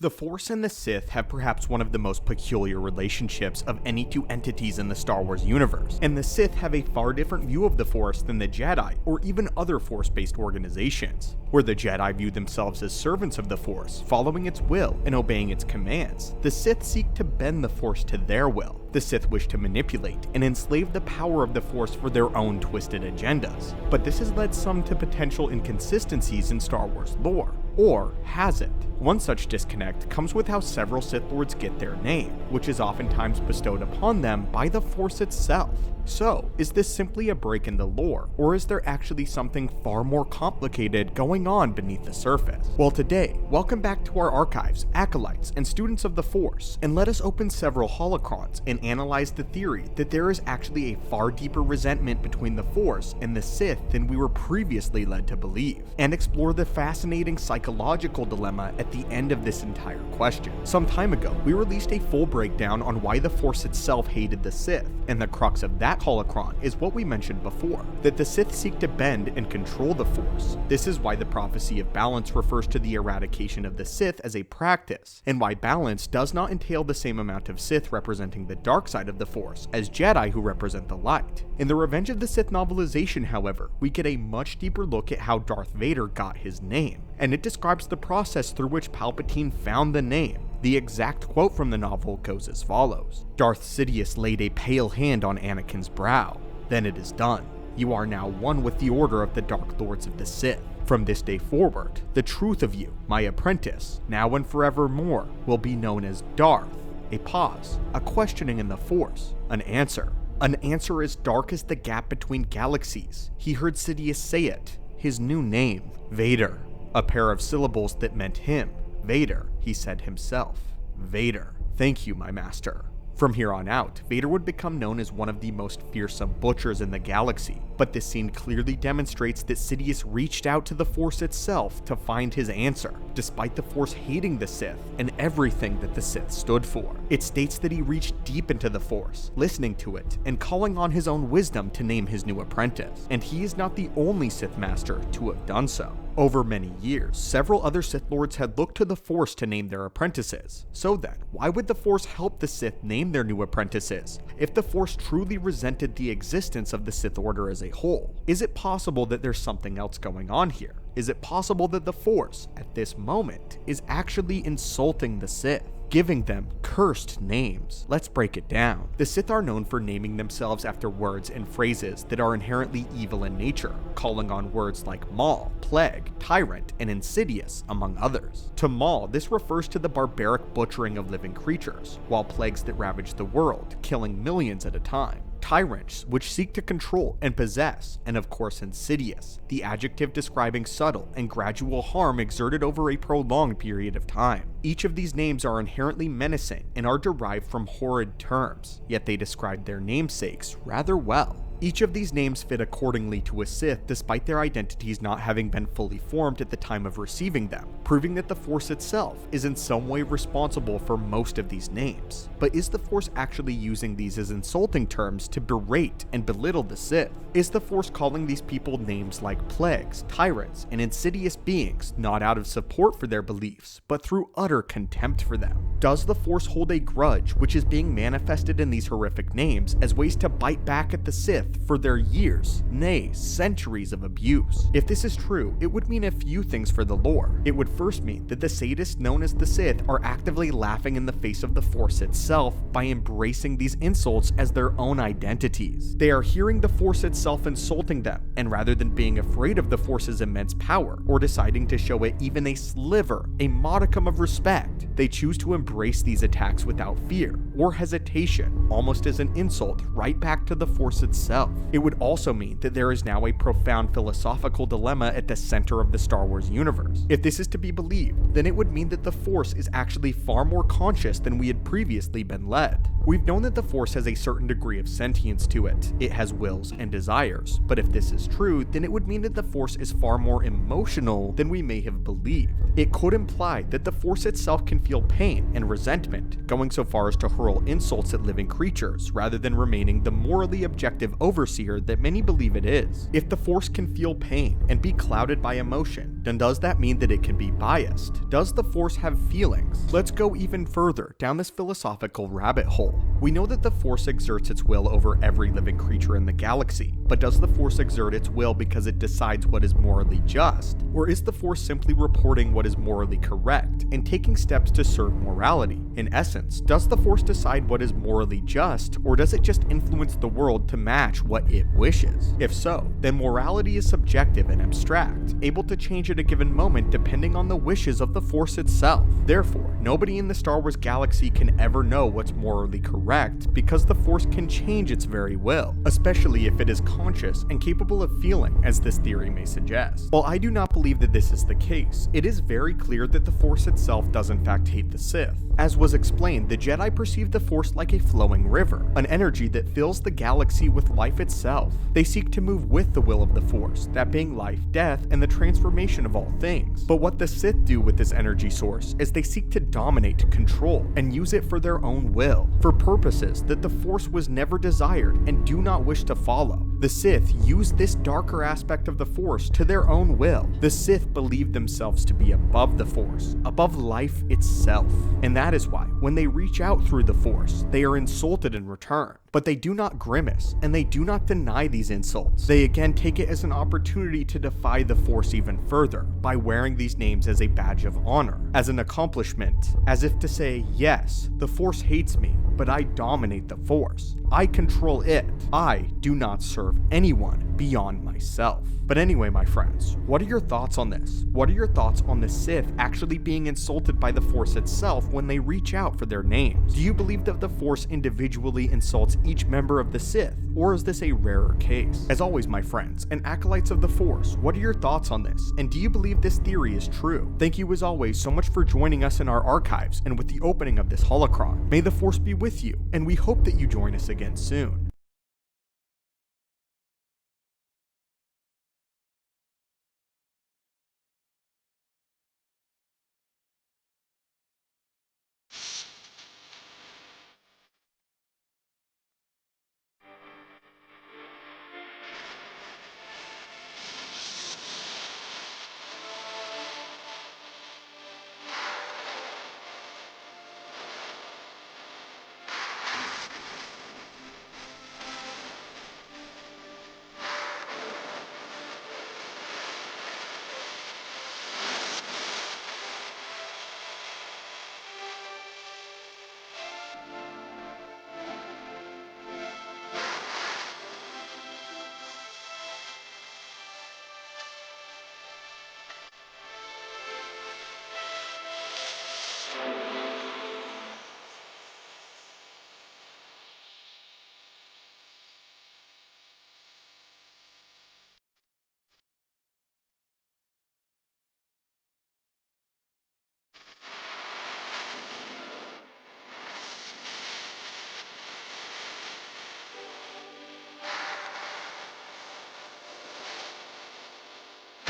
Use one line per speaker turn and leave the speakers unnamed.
The Force and the Sith have perhaps one of the most peculiar relationships of any two entities in the Star Wars universe, and the Sith have a far different view of the Force than the Jedi or even other Force-based organizations. Where the Jedi view themselves as servants of the Force, following its will and obeying its commands, the Sith seek to bend the Force to their will. The Sith wish to manipulate and enslave the power of the Force for their own twisted agendas. But this has led some to potential inconsistencies in Star Wars lore. Or has it? One such disconnect comes with how several Sith Lords get their name, which is oftentimes bestowed upon them by the Force itself. So, is this simply a break in the lore, or is there actually something far more complicated going on beneath the surface? Well, today, welcome back to our archives, acolytes, and students of the Force, and let us open several holocrons and analyze the theory that there is actually a far deeper resentment between the Force and the Sith than we were previously led to believe, and explore the fascinating psychological dilemma at the end of this entire question. Some time ago, we released a full breakdown on why the Force itself hated the Sith, and the crux of that holocron is what we mentioned before, that the Sith seek to bend and control the Force. This is why the prophecy of balance refers to the eradication of the Sith as a practice, and why balance does not entail the same amount of Sith representing the dark side of the Force as Jedi who represent the light. In the Revenge of the Sith novelization, however, we get a much deeper look at how Darth Vader got his name, and it describes the process through which Palpatine found the name. The exact quote from the novel goes as follows: "Darth Sidious laid a pale hand on Anakin's brow. Then it is done. You are now one with the order of the Dark Lords of the Sith. From this day forward, the truth of you, my apprentice, now and forevermore, will be known as Darth." A pause, a questioning in the Force, an answer. An answer as dark as the gap between galaxies. He heard Sidious say it, his new name, Vader. A pair of syllables that meant him. Vader, he said himself. Vader. Thank you, my master. From here on out, Vader would become known as one of the most fearsome butchers in the galaxy, but this scene clearly demonstrates that Sidious reached out to the Force itself to find his answer, despite the Force hating the Sith and everything that the Sith stood for. It states that he reached deep into the Force, listening to it, and calling on his own wisdom to name his new apprentice, and he is not the only Sith Master to have done so. Over many years, several other Sith Lords had looked to the Force to name their apprentices. So then, why would the Force help the Sith name their new apprentices, if the Force truly resented the existence of the Sith Order as a whole? Is it possible that there's something else going on here? Is it possible that the Force, at this moment, is actually insulting the Sith, giving them cursed names? Let's break it down. The Sith are known for naming themselves after words and phrases that are inherently evil in nature, calling on words like Maul, plague, tyrant, and insidious, among others. To Maul, this refers to the barbaric butchering of living creatures, while plagues that ravage the world, killing millions at a time. Tyrants, which seek to control and possess, and of course insidious, the adjective describing subtle and gradual harm exerted over a prolonged period of time. Each of these names are inherently menacing and are derived from horrid terms, yet they describe their namesakes rather well. Each of these names fit accordingly to a Sith despite their identities not having been fully formed at the time of receiving them, proving that the Force itself is in some way responsible for most of these names. But is the Force actually using these as insulting terms to berate and belittle the Sith? Is the Force calling these people names like plagues, tyrants, and insidious beings not out of support for their beliefs, but through utter contempt for them? Does the Force hold a grudge which is being manifested in these horrific names as ways to bite back at the Sith for their years, nay, centuries of abuse? If this is true, it would mean a few things for the lore. It would first mean that the sadists known as the Sith are actively laughing in the face of the Force itself by embracing these insults as their own identities. They are hearing the Force itself insulting them, and rather than being afraid of the Force's immense power, or deciding to show it even a sliver, a modicum of respect, they choose to embrace these attacks without fear or hesitation, almost as an insult right back to the Force itself. It would also mean that there is now a profound philosophical dilemma at the center of the Star Wars universe. If this is to be believed, then it would mean that the Force is actually far more conscious than we had previously been led. We've known that the Force has a certain degree of sentience to it. It has wills and desires, but if this is true, then it would mean that the Force is far more emotional than we may have believed. It could imply that the Force itself can feel pain and resentment, going so far as to hurl insults at living creatures, rather than remaining the morally objective overseer that many believe it is. If the Force can feel pain and be clouded by emotion, then does that mean that it can be biased? Does the Force have feelings? Let's go even further down this philosophical rabbit hole. We know that the Force exerts its will over every living creature in the galaxy, but does the Force exert its will because it decides what is morally just? Or is the Force simply reporting what is morally correct and taking steps to serve morality? In essence, does the Force decide what is morally just, or does it just influence the world to match what it wishes? If so, then morality is subjective and abstract, able to change at a given moment depending on the wishes of the Force itself. Therefore, nobody in the Star Wars galaxy can ever know what's morally correct because the Force can change its very will, especially if it is conscious and capable of feeling, as this theory may suggest. While I do not believe that this is the case, it is very clear that the Force itself does in fact hate the Sith. As was explained, the Jedi perceive the Force like a flowing river, an energy that fills the galaxy with life itself. They seek to move with the will of the Force, that being life, death, and the transformation of all things. But what the Sith do with this energy source is they seek to dominate, control, and use it for their own will, for purposes that the Force was never desired and do not wish to follow. The Sith use this darker aspect of the Force to their own will. The Sith believe themselves to be above the Force, above life itself. And that is why, when they reach out through the Force, they are insulted in return. But they do not grimace, and they do not deny these insults. They again take it as an opportunity to defy the Force even further, by wearing these names as a badge of honor, as an accomplishment, as if to say, yes, the Force hates me, but I dominate the Force. I control it. I do not serve anyone beyond myself. But anyway, my friends, what are your thoughts on this? What are your thoughts on the Sith actually being insulted by the Force itself when they reach out for their names? Do you believe that the Force individually insults each member of the Sith, or is this a rarer case? As always, my friends and acolytes of the Force, what are your thoughts on this, and do you believe this theory is true? Thank you as always so much for joining us in our archives and with the opening of this holocron. May the Force be with you, and we hope that you join us again soon.